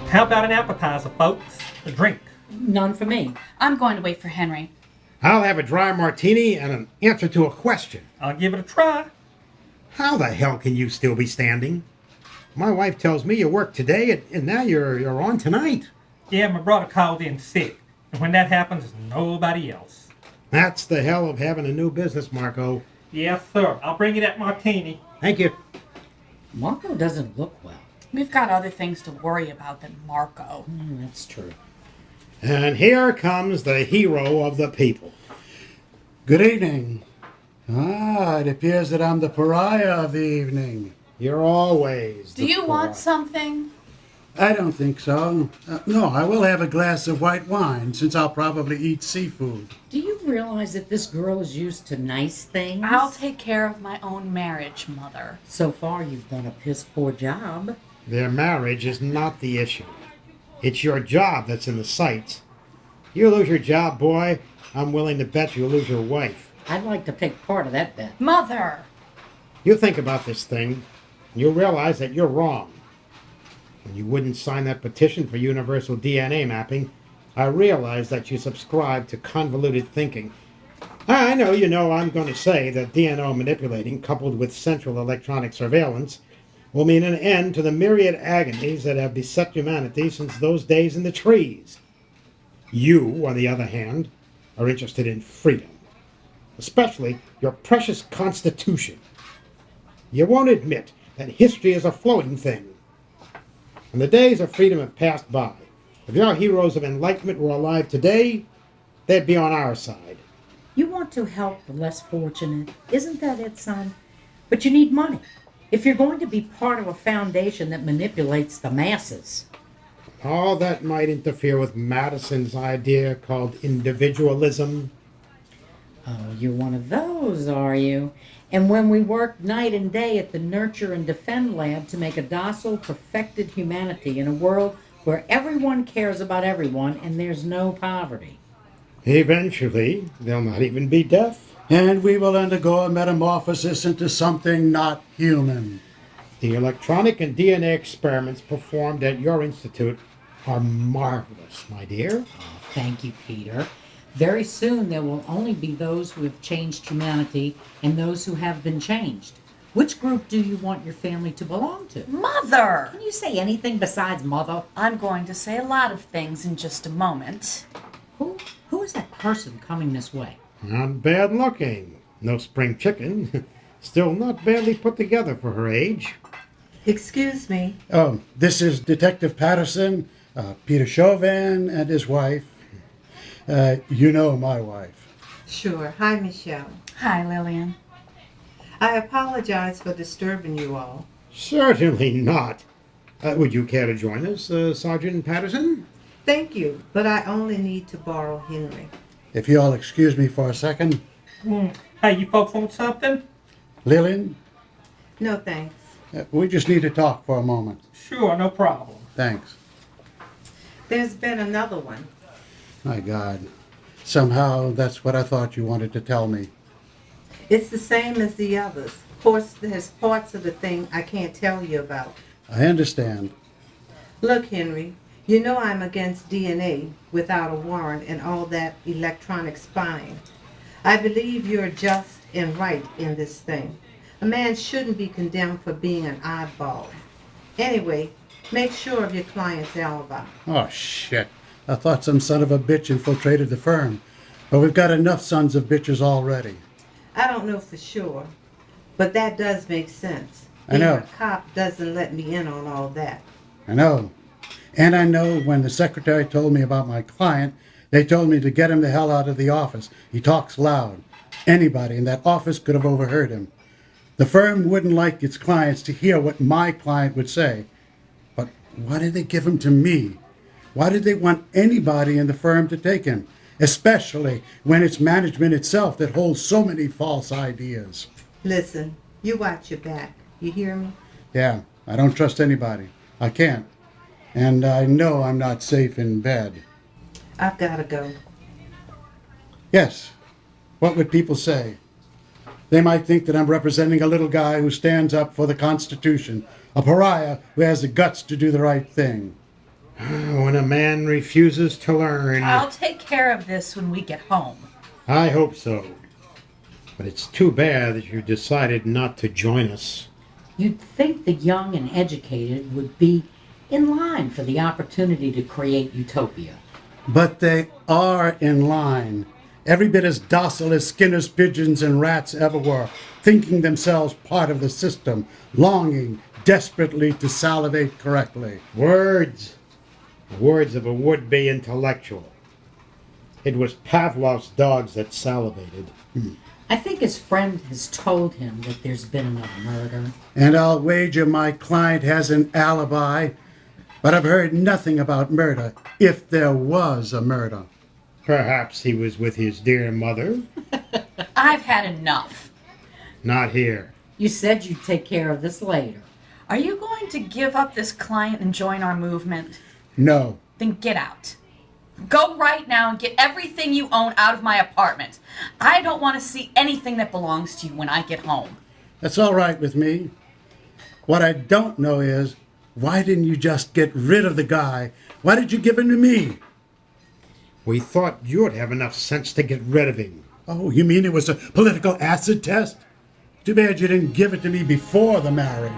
How about an appetizer, folks? A drink. None for me. I'm going to wait for Henry. I'll have a dry martini and an answer to a question. I'll give it a try. How the hell can you still be standing? My wife tells me you work today and now you're on tonight. Yeah, my brother called in sick. And when that happens, there's nobody else. That's the hell of having a new business, Marco. Yes, sir. I'll bring you that martini. Thank you. Marco doesn't look well. We've got other things to worry about than Marco. That's true. And here comes the hero of the people. Good evening. It appears that I'm the pariah of the evening. You're always Do you want something? I don't think so. No, I will have a glass of white wine, since I'll probably eat seafood. Do you realize that this girl is used to nice things? I'll take care of my own marriage, Mother. So far, you've done a piss poor job. Their marriage is not the issue. It's your job that's in the sights. You lose your job, boy, I'm willing to bet you'll lose your wife. I'd like to take part of that bet. Mother! You think about this thing, and you'll realize that you're wrong. When you wouldn't sign that petition for universal DNA mapping, I realized that you subscribe to convoluted thinking. I know I'm going to say that DNA manipulating coupled with central electronic surveillance will mean an end to the myriad agonies that have beset humanity since those days in the trees. You, on the other hand, are interested in freedom, especially your precious Constitution. You won't admit that history is a flowing thing. And the days of freedom have passed by. If your heroes of enlightenment were alive today, they'd be on our side. You want to help the less fortunate. Isn't that it, son? But you need money. If you're going to be part of a foundation that manipulates the masses. All that might interfere with Madison's idea called individualism. Oh, you're one of those, are you? And when we work night and day at the Nurture and Defend Lab to make a docile, perfected humanity in a world where everyone cares about everyone and there's no poverty. Eventually, they'll not even be deaf. And we will undergo a metamorphosis into something not human. The electronic and DNA experiments performed at your institute are marvelous, my dear. Oh, thank you, Peter. Very soon there will only be those who have changed humanity and those who have been changed. Which group do you want your family to belong to? Mother! Can you say anything besides mother? I'm going to say a lot of things in just a moment. Who is that person coming this way? Not bad looking. No spring chicken. Still not badly put together for her age. Excuse me. Oh, this is Detective Patterson, Peter Chauvin, and his wife. You know my wife. Sure. Hi, Michelle. Hi, Lillian. I apologize for disturbing you all. Certainly not. Would you care to join us, Sergeant Patterson? Thank you, but I only need to borrow Henry. If you all excuse me for a second. Hey, you folks want something? Lillian, No thanks. we just need to talk for a moment. Sure, no problem. Thanks. There's been another one. My God. Somehow that's what I thought you wanted to tell me. It's the same as the others. Of course, there's parts of the thing I can't tell you about. I understand. Look, Henry, you know I'm against DNA without a warrant and all that electronic spying. I believe you're just and right in this thing. A man shouldn't be condemned for being an oddball. Anyway, make sure of your client's alibi. Oh, shit. I thought some son of a bitch infiltrated the firm. But we've got enough sons of bitches already. I don't know for sure, but that does make sense. I know. Being a cop doesn't let me in on all that. I know. And I know when the secretary told me about my client, they told me to get him the hell out of the office. He talks loud. Anybody in that office could have overheard him. The firm wouldn't like its clients to hear what my client would say. But why did they give him to me? Why did they want anybody in the firm to take him? Especially when it's management itself that holds so many false ideas. Listen, you watch your back. You hear me? Yeah, I don't trust anybody. I can't. And I know I'm not safe in bed. I've got to go. Yes. What would people say? They might think that I'm representing a little guy who stands up for the Constitution, a pariah who has the guts to do the right thing. When a man refuses to learn. I'll take care of this when we get home. I hope so. But it's too bad that you decided not to join us. You'd think the young and educated would be in line for the opportunity to create utopia. But they are in line. Every bit as docile as Skinner's pigeons and rats ever were, thinking themselves part of the system, longing desperately to salivate correctly. Words. The words of a would-be intellectual. It was Pavlov's dogs that salivated. I think his friend has told him that there's been another murder. And I'll wager my client has an alibi, but I've heard nothing about murder, if there was a murder. Perhaps he was with his dear mother. I've had enough. Not here. You said you'd take care of this later. Are you going to give up this client and join our movement? No. Then get out. Go right now and get everything you own out of my apartment. I don't want to see anything that belongs to you when I get home. That's all right with me. What I don't know is, why didn't you just get rid of the guy? Why did you give him to me? We thought you'd have enough sense to get rid of him. Oh, you mean it was a political acid test? Too bad you didn't give it to me before the marriage.